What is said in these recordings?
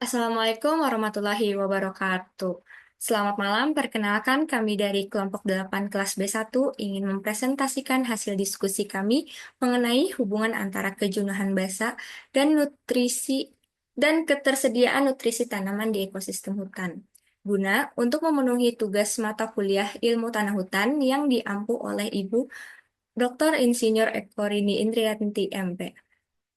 Assalamualaikum warahmatullahi wabarakatuh. Selamat malam, perkenalkan kami dari kelompok 8 kelas B1 ingin mempresentasikan hasil diskusi kami mengenai hubungan antara kejenuhan basa dan nutrisi dan ketersediaan nutrisi tanaman di ekosistem hutan. Guna untuk memenuhi tugas mata kuliah ilmu tanah hutan yang diampu oleh Ibu Dr. Insinyur Eko Rini Indriyanti MP.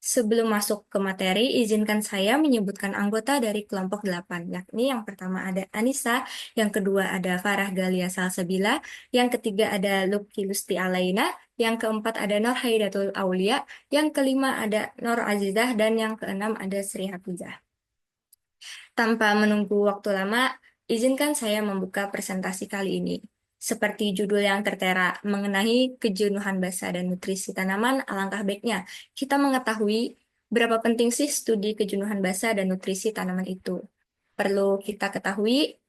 Sebelum masuk ke materi, izinkan saya menyebutkan anggota dari kelompok 8, yakni yang pertama ada Anissa, yang kedua ada Farah Galia Salsabila, yang ketiga ada Lucky Lusti Alaina, yang keempat ada Nur Haidatul Aulia, yang kelima ada Nur Azizah, dan yang keenam ada Sri Hafizah. Tanpa menunggu waktu lama, izinkan saya membuka presentasi kali ini. Seperti judul yang tertera mengenai kejenuhan basa dan nutrisi tanaman, alangkah baiknya kita mengetahui berapa penting sih studi kejenuhan basa dan nutrisi tanaman itu. Perlu kita ketahui,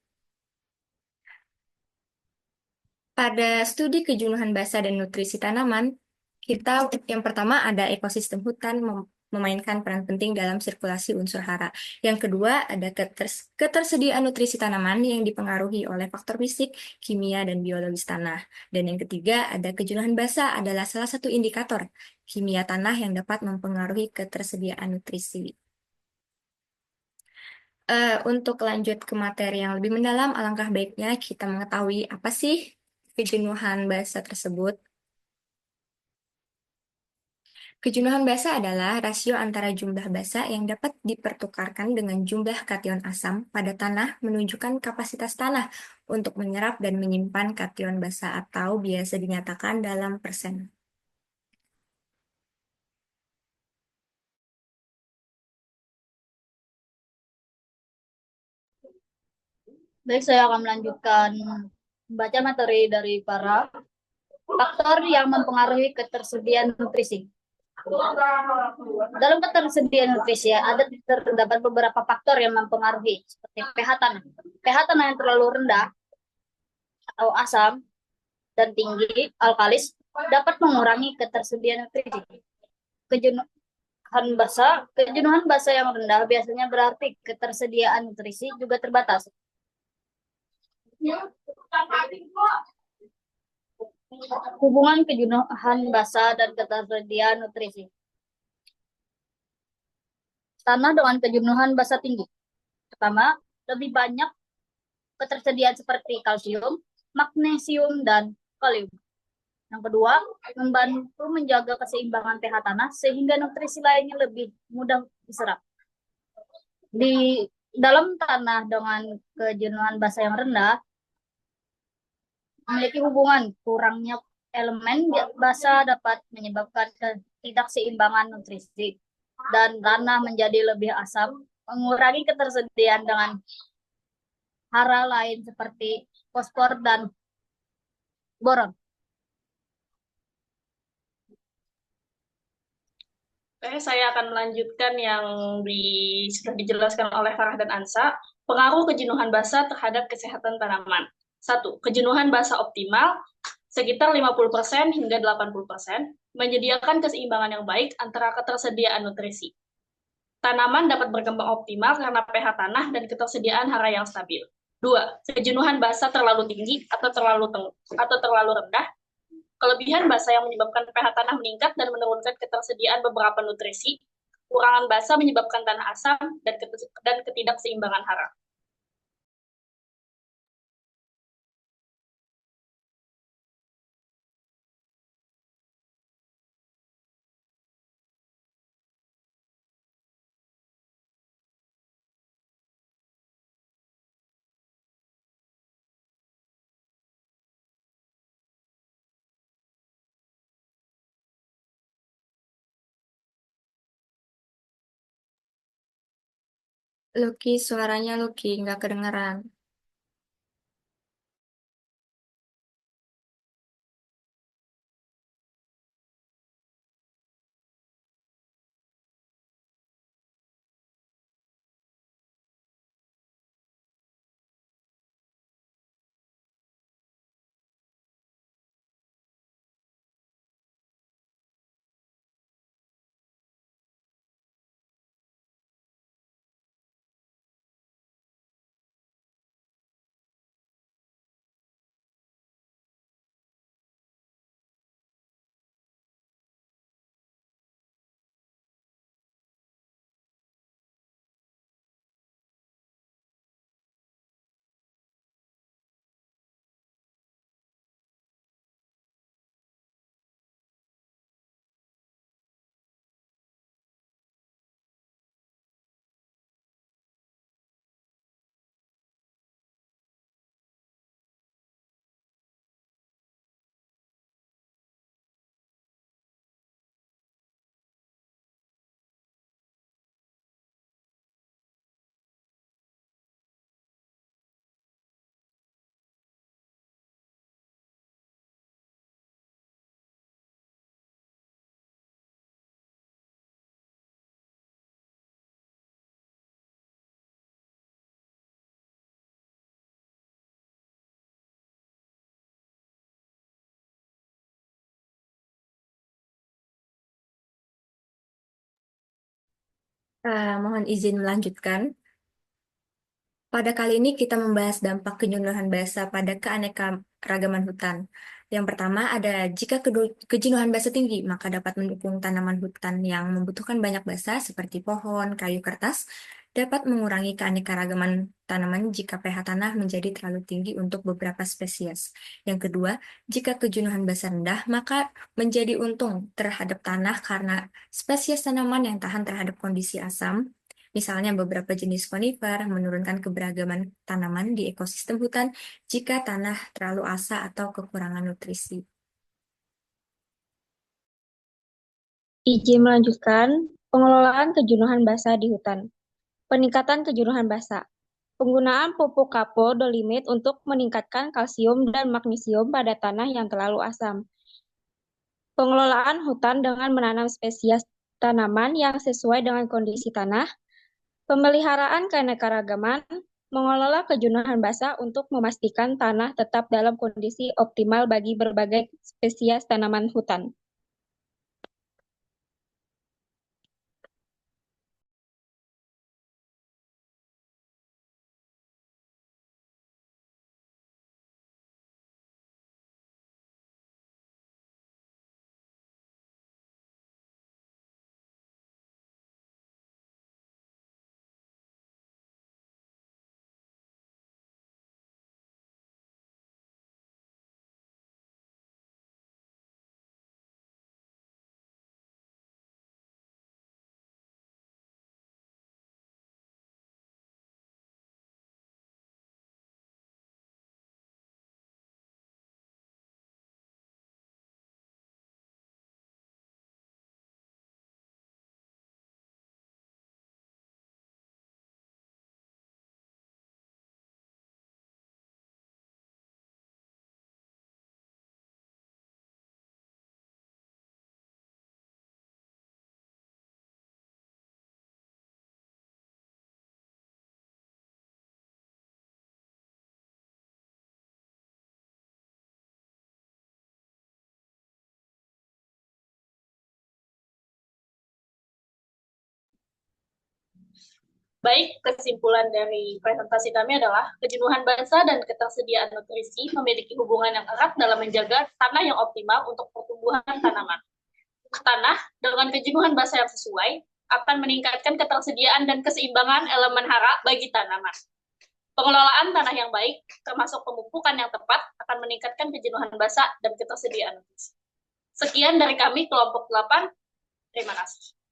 pada studi kejenuhan basa dan nutrisi tanaman, kita yang pertama ada ekosistem hutan memainkan peran penting dalam sirkulasi unsur hara. Yang kedua ada ketersediaan nutrisi tanaman yang dipengaruhi oleh faktor fisik, kimia, dan biologis tanah. Dan yang ketiga ada kejenuhan basa adalah salah satu indikator kimia tanah yang dapat mempengaruhi ketersediaan nutrisi. Untuk lanjut ke materi yang lebih mendalam, alangkah baiknya kita mengetahui apa sih kejenuhan basa tersebut. Kejenuhan basa adalah rasio antara jumlah basa yang dapat dipertukarkan dengan jumlah kation asam pada tanah menunjukkan kapasitas tanah untuk menyerap dan menyimpan kation basa atau biasa dinyatakan dalam persen. Baik, saya akan melanjutkan membaca materi dari para faktor yang mempengaruhi ketersediaan nutrisi. Dalam ketersediaan nutrisi terdapat beberapa faktor yang mempengaruhi, seperti pH tanah. pH tanah yang terlalu rendah atau asam dan tinggi alkalis dapat mengurangi ketersediaan nutrisi. Kejenuhan basa yang rendah biasanya berarti ketersediaan nutrisi juga terbatas. Hubungan kejenuhan basa dan ketersediaan nutrisi. Tanah dengan kejenuhan basa tinggi. Pertama, lebih banyak ketersediaan seperti kalsium, magnesium, dan kalium. Yang kedua, membantu menjaga keseimbangan pH tanah sehingga nutrisi lainnya lebih mudah diserap. Di dalam tanah dengan kejenuhan basa yang rendah, memiliki hubungan kurangnya elemen basa dapat menyebabkan ketidakseimbangan nutrisi dan tanah menjadi lebih asam, mengurangi ketersediaan dengan hara lain seperti fosfor dan boron. Oke, saya akan melanjutkan yang sudah dijelaskan oleh Farah dan Ansa. Pengaruh kejenuhan basa terhadap kesehatan tanaman. Satu, kejenuhan basa optimal sekitar 50% hingga 80% menyediakan keseimbangan yang baik antara ketersediaan nutrisi. Tanaman dapat berkembang optimal karena pH tanah dan ketersediaan hara yang stabil. Dua, kejenuhan basa terlalu tinggi atau terlalu rendah. Kelebihan basa yang menyebabkan pH tanah meningkat dan menurunkan ketersediaan beberapa nutrisi. Kurangan basa menyebabkan tanah asam dan ketidakseimbangan hara. Lucky, suaranya Lucky, nggak kedengeran. Mohon izin melanjutkan. Pada kali ini kita membahas dampak kejenuhan bahasa pada keanekaragaman hutan. Yang pertama ada jika kejenuhan bahasa tinggi, maka dapat mendukung tanaman hutan yang membutuhkan banyak bahasa seperti pohon, kayu kertas, dapat mengurangi keanekaragaman tanaman jika pH tanah menjadi terlalu tinggi untuk beberapa spesies. Yang kedua, jika kejenuhan bahasa rendah, maka menjadi untung terhadap tanah karena spesies tanaman yang tahan terhadap kondisi asam. Misalnya beberapa jenis konifer menurunkan keberagaman tanaman di ekosistem hutan jika tanah terlalu asa atau kekurangan nutrisi. Izin melanjutkan, pengelolaan kejenuhan basah di hutan. Peningkatan kejenuhan basah. Penggunaan pupuk kapodolimit untuk meningkatkan kalsium dan magnesium pada tanah yang terlalu asam. Pengelolaan hutan dengan menanam spesies tanaman yang sesuai dengan kondisi tanah. Pemeliharaan keanekaragaman, mengelola kejenuhan basah untuk memastikan tanah tetap dalam kondisi optimal bagi berbagai spesies tanaman hutan. Baik, kesimpulan dari presentasi kami adalah kejenuhan basah dan ketersediaan nutrisi memiliki hubungan yang erat dalam menjaga tanah yang optimal untuk pertumbuhan tanaman. Tanah dengan kejenuhan basah yang sesuai akan meningkatkan ketersediaan dan keseimbangan elemen hara bagi tanaman. Pengelolaan tanah yang baik, termasuk pemupukan yang tepat, akan meningkatkan kejenuhan basah dan ketersediaan nutrisi. Sekian dari kami, kelompok 8. Terima kasih.